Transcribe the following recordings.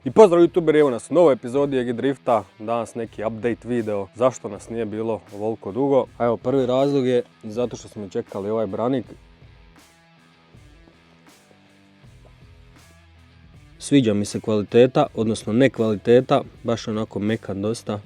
I pozdrav youtuberi, evo nas u novoj epizodi Egi Drifta, danas neki update video, zašto nas nije bilo ovoliko dugo. A evo, prvi razlog je zato što smo čekali ovaj branik. Sviđa mi se kvaliteta, odnosno ne kvaliteta, baš onako mekan dosta,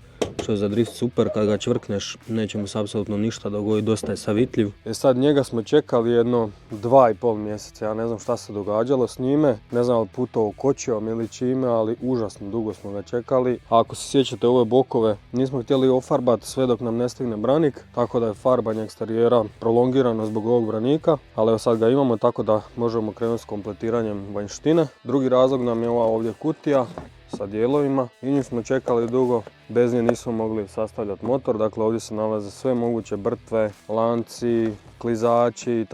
što je za drift super, kad ga čvrkneš neće mu se apsolutno ništa dogoditi, dosta je savitljiv. Sad njega smo čekali jedno 2,5 mjeseca, ja ne znam šta se događalo s njime, ne znam li putovao kočijom ili čime, ali užasno dugo smo ga čekali. A ako se sjećate, ove bokove nismo htjeli ofarbati sve dok nam ne stigne branik, tako da je farbanje eksterijera prolongirano zbog ovog branika, ali evo sad ga imamo, tako da možemo krenuti s kompletiranjem vanjštine. Drugi razlog nam je ova ovdje kutija sa dijelovima i nju smo čekali dugo, bez nje nismo mogli sastavljati motor. Dakle, ovdje se nalaze sve moguće brtve, lanci, klizači i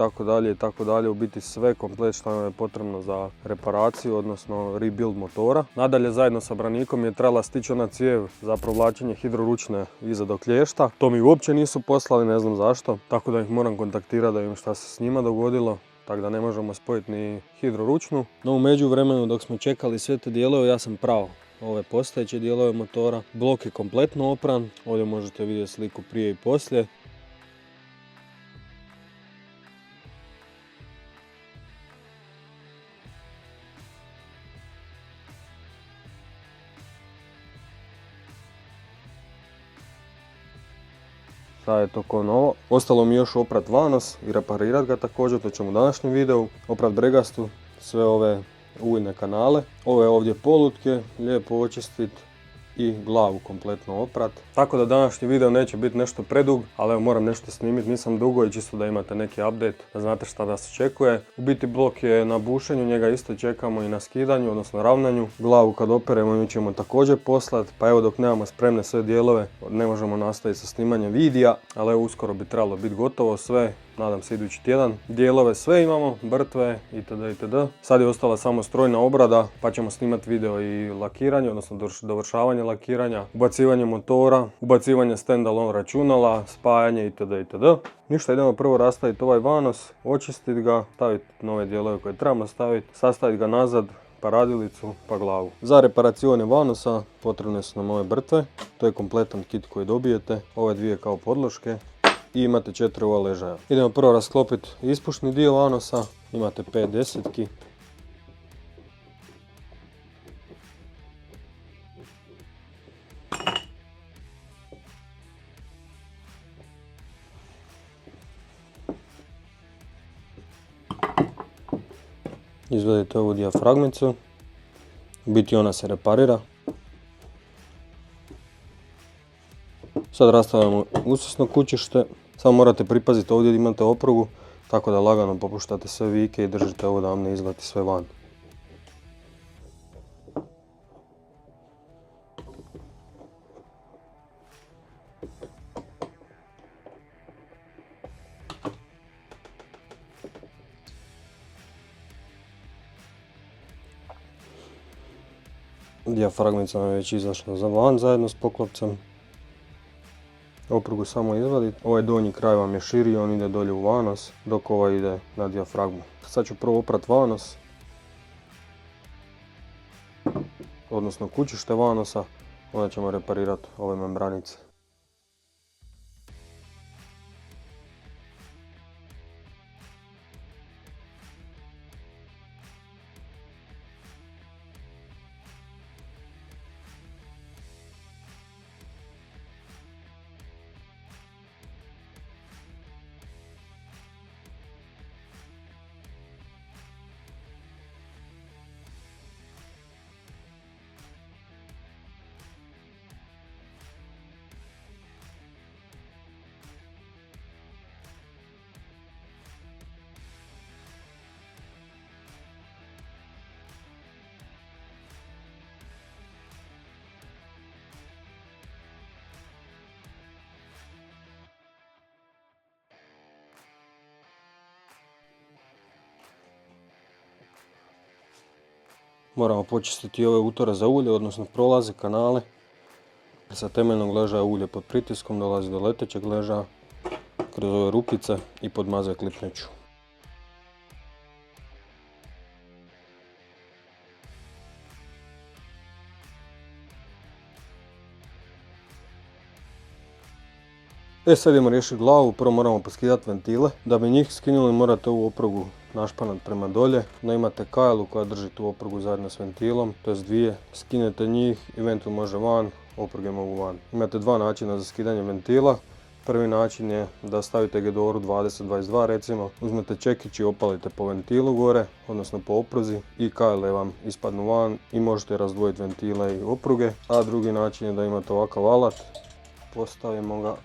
tako dalje, u biti sve komplet što nam je potrebno za reparaciju, odnosno rebuild motora. Nadalje, zajedno sa branikom je trebala stići ona cijev za provlačenje hidroručne iza do klješta. To mi uopće nisu poslali, ne znam zašto, tako da ih moram kontaktirati da vidim šta se s njima dogodilo. Tako da ne možemo spojiti ni hidroručnu. No u međuvremenu dok smo čekali sve te dijelove, ja sam prao ove postojeće dijelove motora. Blok je kompletno opran, ovdje možete vidjeti sliku prije i poslije. Sad je to ko novo. Ostalo mi još oprat vanos i reparirat ga također, to ćemo u današnjem videu. Oprat bregastu, sve ove ujne kanale. Ove ovdje polutke, lijepo očistit i glavu kompletno oprat. Tako da današnji video neće biti nešto predug, ali evo moram nešto snimiti, nisam dugo i čisto da imate neki update, da znate šta da se čekuje. U biti blok je na bušenju, njega isto čekamo i na skidanju, odnosno ravnanju. Glavu kad operemo nju ćemo također poslati, pa evo dok nemamo spremne sve dijelove ne možemo nastaviti sa snimanjem videa, ali evo uskoro bi trebalo biti gotovo sve. Nadam se idući tjedan. Dijelove sve imamo, brtve itd. Sad je ostala samo strojna obrada, pa ćemo snimati video i lakiranje, odnosno dovršavanje lakiranja, ubacivanje motora, ubacivanje stand-alone računala, spajanje itd. Ništa, idemo prvo rastaviti ovaj vanos, očistiti ga, staviti nove dijelove koje trebamo staviti, sastaviti ga nazad, paradilicu pa glavu. Za reparacione vanosa potrebne su nam ove brtve, to je kompletan kit koji dobijete, ove dvije kao podloške. I imate 4 ova ležaja. Idemo prvo rasklopiti ispušni dio vanosa, imate 5 desetki. Izvedite ovu dijafragmicu, u biti ona se reparira. Sad rastavljamo usisno kućište, samo morate pripaziti ovdje imate oprugu, tako da lagano popuštate sve vike i držite ovo da vam ne izleti sve van. Dijafragmica nam je već izašla za van zajedno s poklopcem. Oprugu samo izvaditi. Ovaj donji kraj vam je širi, on ide dolje u vanos, dok ovaj ide na dijafragmu. Sad ću prvo oprat vanos, odnosno kućište vanosa, onda ćemo reparirati ove membranice. Moramo počistiti ove utore za ulje, odnosno prolaze, kanale. Sa temeljnog ležaja ulje pod pritiskom dolazi do letećeg ležaja kroz ove rupice i podmazuje klipneću. Sad idemo riješiti glavu, prvo moramo poskidati ventile. Da bi njih skinuli morate ovu oprugu našpanat prema dolje. No imate kajlu koja drži tu oprugu zajedno s ventilom, to je dvije. Skinete njih i ventil može van, opruge mogu van. Imate dva načina za skidanje ventila. Prvi način je da stavite Gedoru 20-22 recimo, uzmete čekić i opalite po ventilu gore, odnosno po opruzi i kajle vam ispadnu van i možete razdvojiti ventile i opruge. A drugi način je da imate ovakav alat, postavimo ga.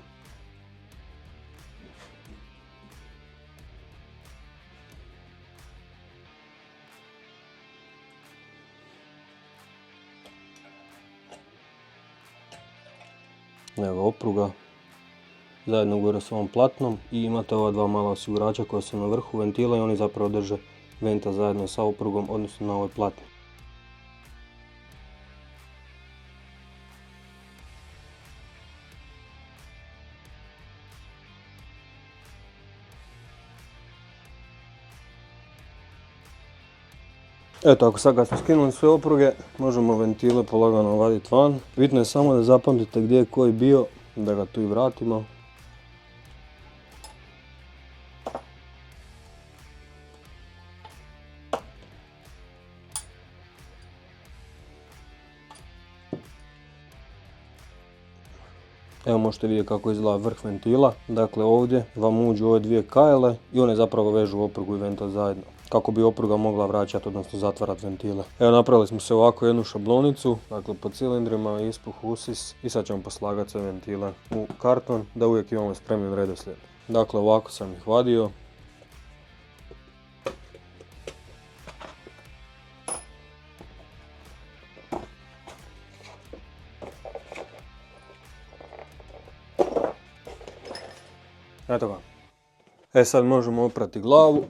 Evo opruga, zajedno gore s ovom platnom i imate ova dva mala osigurača koja su na vrhu ventila i oni zapravo drže venta zajedno sa oprugom, odnosno na ovoj platni. Eto, ako sad kad smo skinuli sve opruge, možemo ventile polagano vaditi van. Bitno je samo da zapamtite gdje je koji bio, da ga tu i vratimo. Evo možete vidjeti kako izgleda vrh ventila. Dakle ovdje vam uđu ove dvije kajle i one zapravo vežu oprugu i ventil zajedno, kako bi opruga mogla vraćati, odnosno zatvarati ventile. Evo napravili smo se ovako jednu šablonicu, dakle po cilindrima, ispuh, usis i sad ćemo poslagati sve ventile u karton da uvijek imamo spremljen redoslijed. Dakle ovako sam ih vadio. Eto ga. Sad možemo oprati glavu.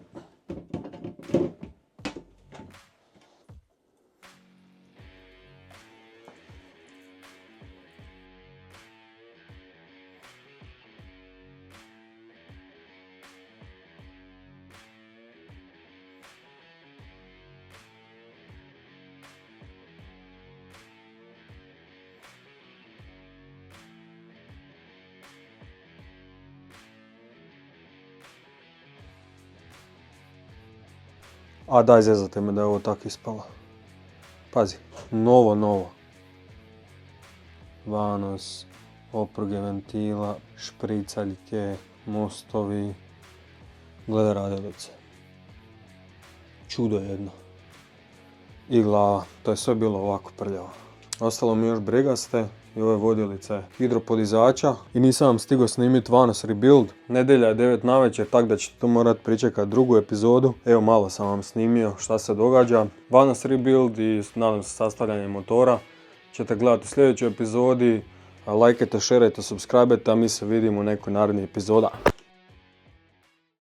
A daj zezate me da je ovo tako ispalo. Pazi, novo. Vanos, opruge ventila, špricaljke, mostovi. Gledaj radilice. Čudo jedno. I glava, to je sve bilo ovako prljavo. Ostalo mi još brigaste i ove vodilice hidropodizača i nisam vam stigao snimiti Vanos Rebuild. Nedjelja je 9 navečer, tako da ćete tu morat pričekati drugu epizodu. Evo malo sam vam snimio šta se događa. Vanos Rebuild i nadam se sastavljanje motora ćete gledati u sljedećoj epizodi. Lajkajte, šerajte, subscribete, a mi se vidimo u nekoj narednoj epizoda.